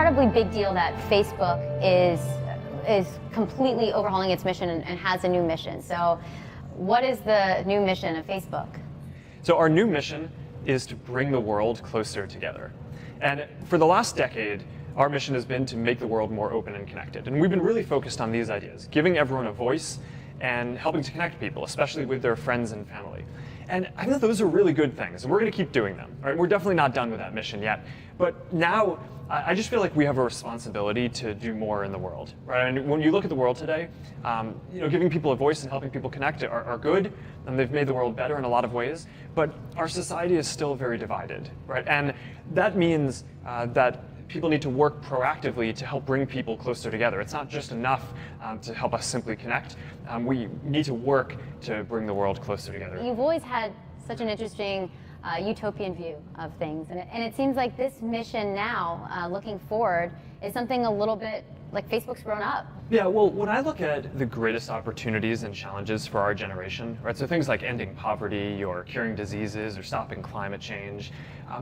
incredibly big deal that Facebook is completely overhauling its mission and has a new mission. So what is the new mission of Facebook? So our new mission is to bring the world closer together. And for the last decade, our mission has been to make the world more open and connected. And we've been really focused on these ideas, giving everyone a voice and helping to connect people, especially with their friends and family. And I think those are really good things, and we're going to keep doing them. Right? We're definitely not done with that mission yet. But now, I just feel like we have a responsibility to do more in the world. Right? And when you look at the world today, giving people a voice and helping people connect are good, and they've made the world better in a lot of ways. But our society is still very divided, right? And that means that people need to work proactively to help bring people closer together. It's not just enough to help us simply connect. We need to work to bring the world closer together. You've always had such an interesting utopian view of things, and it seems like this mission now, looking forward, is something a little bit like Facebook's grown up. Yeah, well, when I look at the greatest opportunities and challenges for our generation, right, so things like ending poverty or curing diseases or stopping climate change,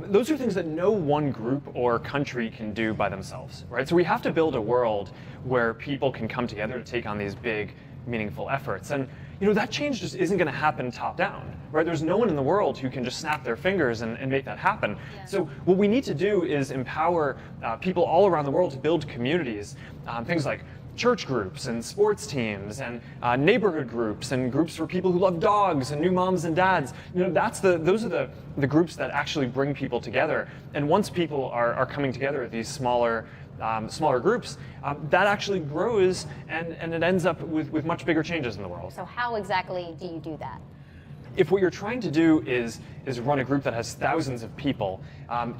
those are things that no one group or country can do by themselves, right? So we have to build a world where people can come together to take on these big, meaningful efforts. And that change just isn't going to happen top down, right? There's no one in the world who can just snap their fingers and make that happen. Yeah. So what we need to do is empower people all around the world to build communities, things like church groups and sports teams and neighborhood groups and groups for people who love dogs and new moms and dads. Those are the groups that actually bring people together. And once people are coming together at these smaller groups, that actually grows and it ends up with much bigger changes in the world. So how exactly do you do that? If what you're trying to do is run a group that has thousands of people,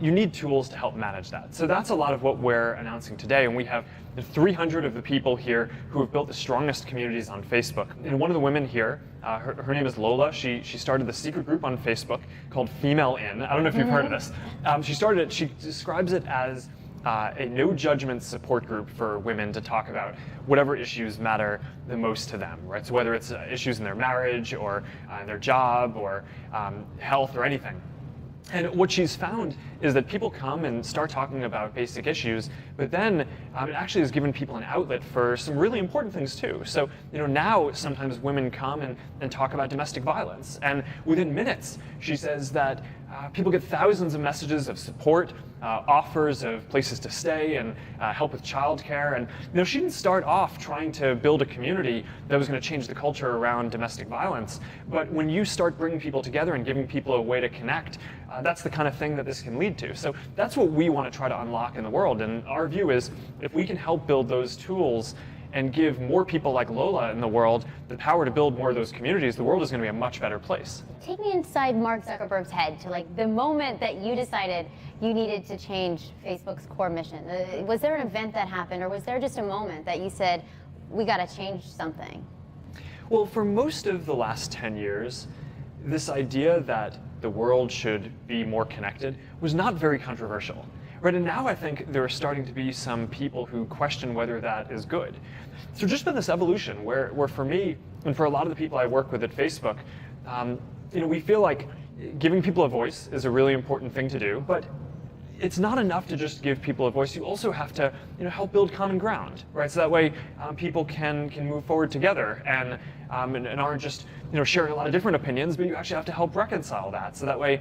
you need tools to help manage that. So that's a lot of what we're announcing today, and we have 300 of the people here who have built the strongest communities on Facebook. And one of the women here, her name is Lola. She started the secret group on Facebook called Female In. I don't know if you've heard of this. She describes it as a no judgment support group for women to talk about whatever issues matter the most to them, right? So whether it's issues in their marriage or their job or health or anything. And what she's found is that people come and start talking about basic issues, but then it actually has given people an outlet for some really important things too. So now sometimes women come and talk about domestic violence, and within minutes she says that people get thousands of messages of support, offers of places to stay and help with childcare. And she didn't start off trying to build a community that was going to change the culture around domestic violence. But when you start bringing people together and giving people a way to connect, that's the kind of thing that this can lead to. So that's what we want to try to unlock in the world. And our view is if we can help build those tools and give more people like Lola in the world the power to build more of those communities, the world is going to be a much better place. Take me inside Mark Zuckerberg's head to the moment that you decided you needed to change Facebook's core mission. Was there an event that happened, or was there just a moment that you said, we got to change something? Well, for most of the last 10 years, this idea that the world should be more connected was not very controversial. Right, and now I think there are starting to be some people who question whether that is good. So just been this evolution where for me and for a lot of the people I work with at Facebook, we feel like giving people a voice is a really important thing to do, but it's not enough to just give people a voice. You also have to help build common ground, right? So that way people can move forward together and aren't just sharing a lot of different opinions, but you actually have to help reconcile that. So that way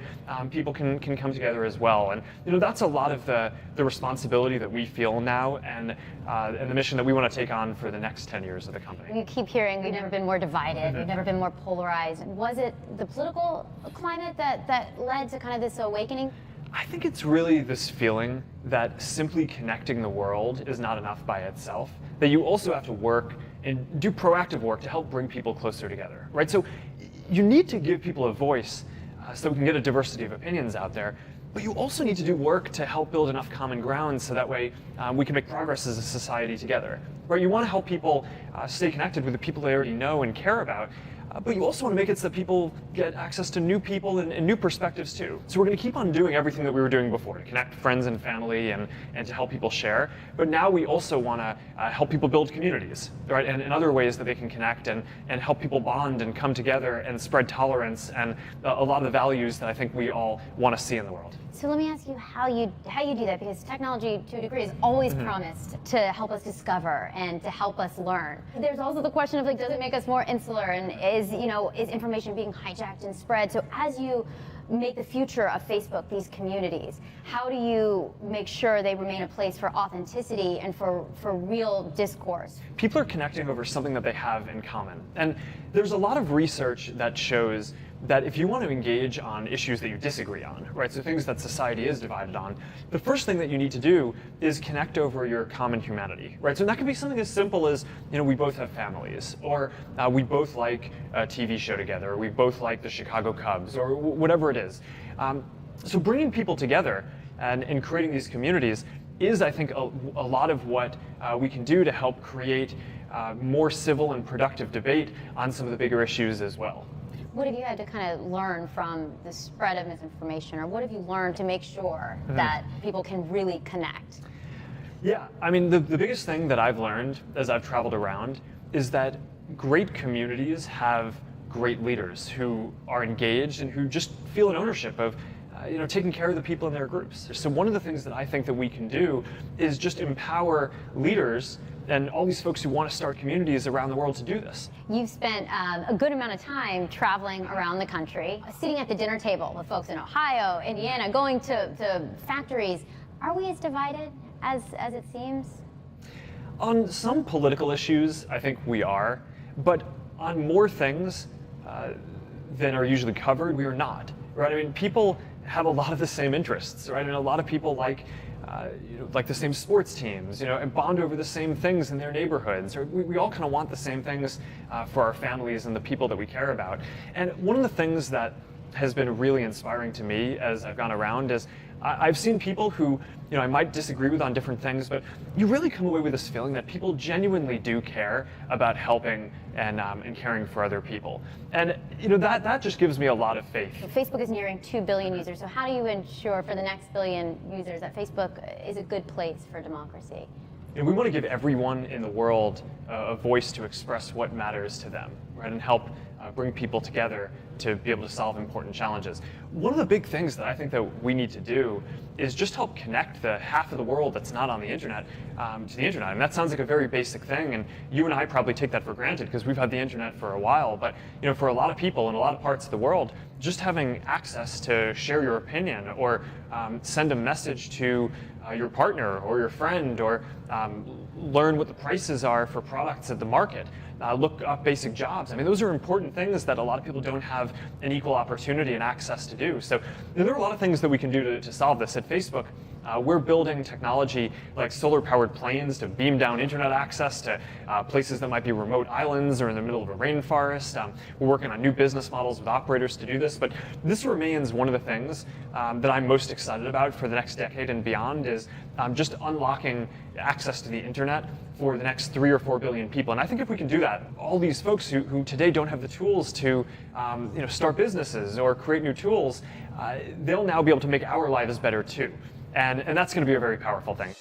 people can come together as well. And that's a lot of the responsibility that we feel now and the mission that we want to take on for the next 10 years of the company. You keep hearing we've never been more divided, we've never been more polarized. Was it the political climate that led to kind of this awakening? I think it's really this feeling that simply connecting the world is not enough by itself, that you also have to work and do proactive work to help bring people closer together, right? So you need to give people a voice so we can get a diversity of opinions out there, but you also need to do work to help build enough common ground so that way we can make progress as a society together, right? You want to help people stay connected with the people they already know and care about, but you also want to make it so that people get access to new people and new perspectives too. So we're going to keep on doing everything that we were doing before to connect friends and family and to help people share. But now we also want to help people build communities, right? And in other ways that they can connect and help people bond and come together and spread tolerance and a lot of the values that I think we all want to see in the world. So let me ask you how you do that, because technology, to a degree, is always promised to help us discover and to help us learn. There's also the question of, like, does it make us more insular, and is information being hijacked and spread? So as you make the future of Facebook these communities, how do you make sure they remain a place for authenticity and for real discourse? People are connecting over something that they have in common. And there's a lot of research that shows that if you want to engage on issues that you disagree on, right, so things that society is divided on, the first thing that you need to do is connect over your common humanity, right? So that can be something as simple as, we both have families, or we both like a TV show together, or we both like the Chicago Cubs, or whatever it is. So bringing people together and creating these communities is, I think, a lot of what we can do to help create more civil and productive debate on some of the bigger issues as well. What have you had to kind of learn from the spread of misinformation, or what have you learned to make sure that people can really connect? Yeah, I mean, the biggest thing that I've learned as I've traveled around is that great communities have great leaders who are engaged and who just feel an ownership of taking care of the people in their groups. So one of the things that I think that we can do is just empower leaders and all these folks who want to start communities around the world to do this. You've spent a good amount of time traveling around the country, sitting at the dinner table with folks in Ohio, Indiana, going to factories. Are we as divided as it seems? On some political issues, I think we are, but on more things than are usually covered, we are not. Right? I mean, people have a lot of the same interests, right? And a lot of people like the same sports teams, and bond over the same things in their neighborhoods. Or we all kind of want the same things for our families and the people that we care about. And one of the things that has been really inspiring to me as I've gone around is I've seen people who, I might disagree with on different things, but you really come away with this feeling that people genuinely do care about helping and caring for other people. And that just gives me a lot of faith. Facebook is nearing 2 billion users, so how do you ensure for the next billion users that Facebook is a good place for democracy? We want to give everyone in the world a voice to express what matters to them, right, and help bring people together to be able to solve important challenges. One of the big things that I think that we need to do is just help connect the half of the world that's not on the internet to the internet. And that sounds like a very basic thing, and you and I probably take that for granted because we've had the internet for a while. But for a lot of people in a lot of parts of the world, just having access to share your opinion or send a message to your partner or your friend, or learn what the prices are for products at the market, look up basic jobs. I mean, those are important things that a lot of people don't have an equal opportunity and access to do. So there are a lot of things that we can do to solve this. At Facebook, we're building technology like solar-powered planes to beam down internet access to places that might be remote islands or in the middle of a rainforest. We're working on new business models with operators to do this, but this remains one of the things that I'm most excited about for the next decade and beyond is just unlocking access to the internet for the next 3 or 4 billion people. And I think if we can do that, all these folks who today don't have the tools to start businesses or create new tools, they'll now be able to make our lives better too. And that's going to be a very powerful thing.